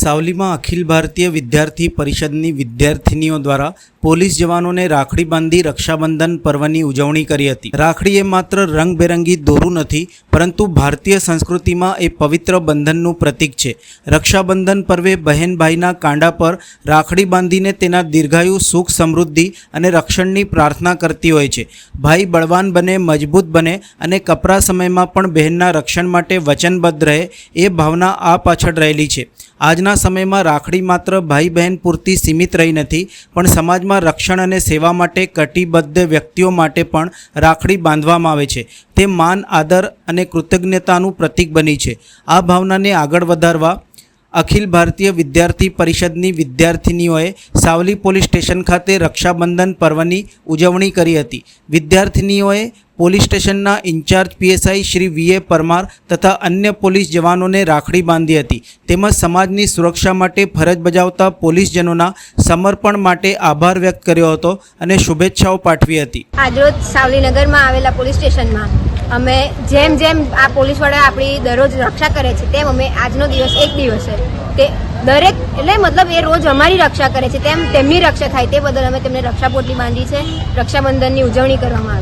સાવલીમાં અખિલ ભારતીય વિદ્યાર્થી પરિષદની વિદ્યાર્થિનીઓ દ્વારા પોલીસ જવાનોને રાખડી બાંધી રક્ષાબંધન પર્વની ઉજવણી કરી હતી। રાખડી એ માત્ર રંગબેરંગી દોરું નથી, પરંતુ ભારતીય સંસ્કૃતિમાં એ પવિત્ર બંધનનું પ્રતીક છે। રક્ષાબંધન પર્વે બહેન ભાઈના કાંડા પર રાખડી બાંધીને તેના દીર્ઘાયુ, સુખ, સમૃદ્ધિ અને રક્ષણની પ્રાર્થના કરતી હોય છે। ભાઈ બળવાન બને, મજબૂત બને અને કપરા સમયમાં પણ બહેનના રક્ષણ માટે વચનબદ્ધ રહે, એ ભાવના આ પાછળ રહેલી છે। આજના સમયમાં રાખડી માત્ર ભાઈ બહેન પૂરતી સીમિત રહી નથી, પણ સમાજમાં રક્ષણ અને સેવા માટે કટિબદ્ધ વ્યક્તિઓ માટે પણ રાખડી બાંધવામાં આવે છે। તે માન, આદર અને કૃતજ્ઞતાનું પ્રતીક બની છે। આ ભાવનાને આગળ વધારવા અખિલ ભારતીય વિદ્યાર્થી પરિષદની વિદ્યાર્થિનીઓએ સાવલી પોલીસ સ્ટેશન ખાતે રક્ષાબંધન પર્વની ઉજવણી કરી હતી। વિદ્યાર્થિનીઓએ પોલીસ સ્ટેશનના ઇન્ચાર્જ પીએસઆઈ શ્રી વીએ પરમાર તથા અન્ય પોલીસ જવાનોને રાખડી બાંધી હતી, તેમજ સમાજની સુરક્ષા માટે ફરજ બજાવતા પોલીસજનોના સમર્પણ માટે આભાર વ્યક્ત કર્યો હતો અને શુભેચ્છાઓ પાઠવી હતી। આજરોજ સાવલી નગરમાં આવેલા પોલીસ સ્ટેશનમાં અમે જેમ આ પોલીસવાળા આપણી દરરોજ રક્ષા કરે છે, તેમ અમે આજનો દિવસ એક દિવસ છે તે દરેક એટલે મતલબ એ રોજ અમારી રક્ષા કરે છે, તેમ તેમની રક્ષા થાય તે બદલ અમે તેમને રક્ષાપોટલી બાંધી છે। રક્ષાબંધનની ઉજવણી કરવામાં આવે છે।